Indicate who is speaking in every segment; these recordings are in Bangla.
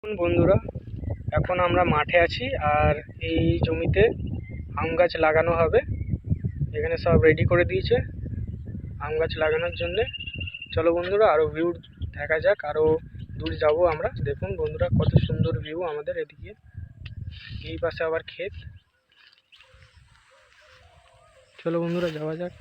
Speaker 1: বন্ধুরা, এখন আমরা মাঠে আছি আর এই জমিতে আম গাছ লাগানো হবে। এখানে সব রেডি করে দিয়েছে আম গাছ লাগানোর জন্য। চলো বন্ধুরা, আরো ভিউ দেখা যাক, আরো দূর যাব আমরা। দেখুন বন্ধুরা, কত সুন্দর ভিউ আমাদের এদিকে। এই পাশে আবার ক্ষেত। চলো বন্ধুরা, যাওয়া যাক।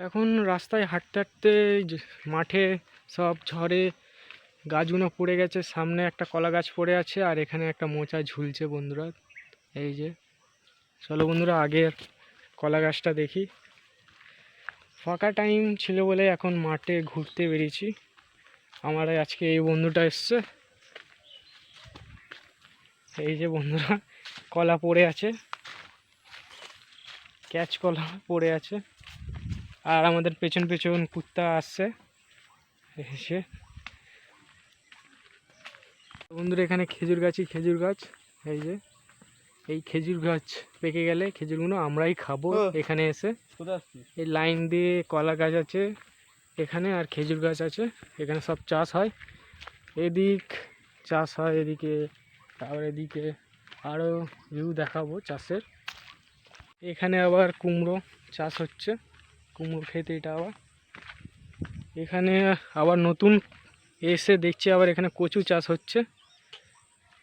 Speaker 1: এখন রাস্তায় হাঁটতে হাঁটতে মাঠে সব ঝড়ে গাছগুলো পড়ে গেছে। সামনে একটা কলা গাছ পড়ে আছে আর এখানে একটা মোচা ঝুলছে বন্ধুরা, এই যে। চলো বন্ধুরা, আগের কলা গাছটা দেখি। ফাঁকা টাইম ছিল বলে এখন মাঠে ঘুরতে বেরিয়েছি। আমার আজকে এই বন্ধুটা এসছে, এই যে বন্ধুরা, কলা পড়ে আছে, ক্যাচ কলা পড়ে আছে। আর আমাদের পেছন পেছন কুত্তা আসছে এসে। বন্ধুরা, এখানে খেজুর গাছই খেজুর গাছ, এই যে। এই খেজুর গাছ পেকে গেলে খেজুরগুলো আমরাই খাবো এখানে এসে। এই লাইন দিয়ে কলা গাছ আছে এখানে, আর খেজুর গাছ আছে এখানে। সব চাষ হয়, এদিক চাষ হয় এদিকে, তারপর এদিকে আরও ভিউ দেখাবো চাষের। এখানে আবার কুমড়ো চাষ হচ্ছে, কুমড়ো খেতে এটা আবার। এখানে আবার নতুন এসে দেখছি আবার এখানে কচু চাষ হচ্ছে।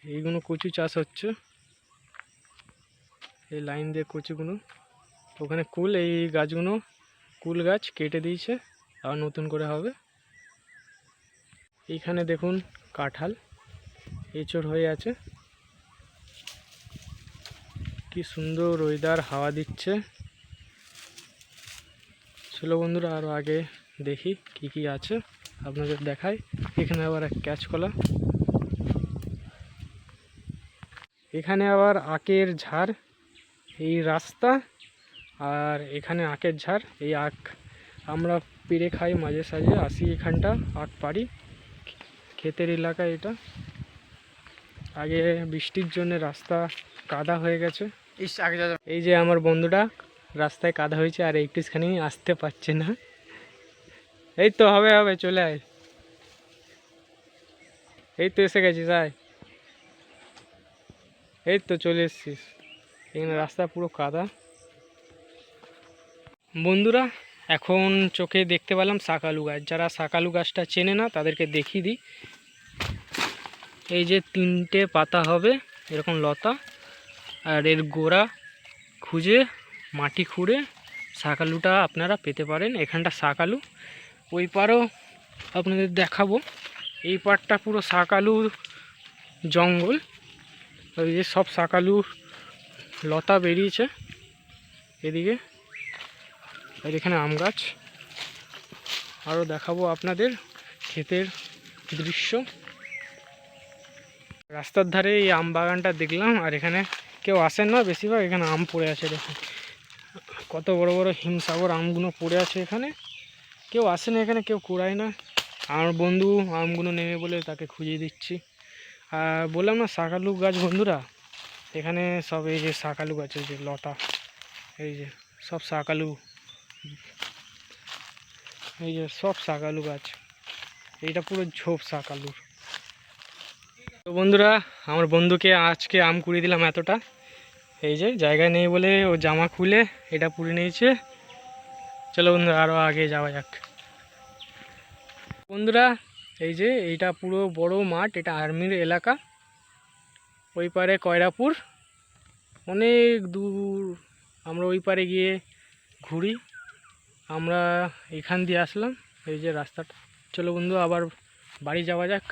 Speaker 1: এইগুলো কচু চাষ হচ্ছে, এই লাইন দিয়ে কচুগুলো। ওখানে কুল, এই গাছগুলো কুল গাছ কেটে দিয়েছে, আবার নতুন করে হবে। এইখানে দেখুন কাঁঠাল এঁচড় হয়ে আছে। কি সুন্দর ওয়েদার, হাওয়া দিচ্ছে। চলো বন্ধুরা, আরও আগে দেখি কি কি আছে, আপনাদের দেখাই। এখানে আবার এক ক্যাচ কলা, এখানে আবার আখের ঝাড়, এই রাস্তা। আর এখানে আখের ঝাড়, এই আখ আমরা পেড়ে খাই, মাঝে সাঝে আসি এখানটা আখ পাড়ি। ক্ষেতের এলাকা এটা। আগে বৃষ্টির জন্য রাস্তা কাদা হয়ে গেছে। এই যে আমার বন্ধুটা রাস্তায় কাদা হয়েছে আর একটুখানি আসতে পারছে না। এই তো হবে হবে, চলে আয়। এই তো এসে গেছিস, আয়। এই তো চলে এসছিস। এখানে রাস্তা পুরো কাদা। বন্ধুরা, এখন চোখে দেখতে পেলাম শাকালু গাছ। যারা শাকালু গাছটা চেনে না তাদেরকে দেখিয়ে দিই। এই যে 3টে পাতা হবে এরকম লতা, আর এর গোড়া খুঁজে মাটি খুঁড়ে শাকালুটা আপনারা পেতে পারেন। এখানটা শাকালু, ওই পারও আপনাদের দেখাবো। এই পাটটা পুরো শাকালুর জঙ্গল। ওই যে সব শাকালুর লতা বেরিয়েছে এদিকে। আর এখানে আম গাছ। আরও দেখাবো আপনাদের ক্ষেতের দৃশ্য। রাস্তার ধারে এই আম বাগানটা দেখলাম, আর এখানে কেউ আসেন না বেশিরভাগ। এখানে আম পড়ে আছে, দেখুন কত বড় বড় হিমসাগর আমগুলো পড়ে আছে এখানে। কেউ আসে না এখানে, কেউ কুড়ায় না। আমার বন্ধু আমগুলো নেবে বলে তাকে খুঁজিয়ে দিচ্ছি। আর বললাম না শাকালু গাছ বন্ধুরা, এখানে সব এই যে শাকালু গাছের যে লতা, এই যে সব শাকালু, এই যে সব শাকালু গাছ। এইটা পুরো ঝোপ শাকালুর। তো বন্ধুরা, আমার বন্ধুকে আজকে আম কুড়িয়ে দিলাম এতটা। এই যে জায়গায় নেই বলে ও জামা খুলে এটা পুড়ে নিয়েছে। চলো বন্ধুরা, আরও আগে যাওয়া যাক। বন্ধুরা, এই যে এইটা পুরো বড় মাঠ, এটা আর্মির এলাকা। ওই পারে কয়রাপুর, অনেক দূর। আমরা ওই পারে গিয়ে ঘুরি, আমরা এখান দিয়ে আসলাম, এই যে রাস্তাটা। চলো বন্ধু, আবার বাড়ি যাওয়া যাক।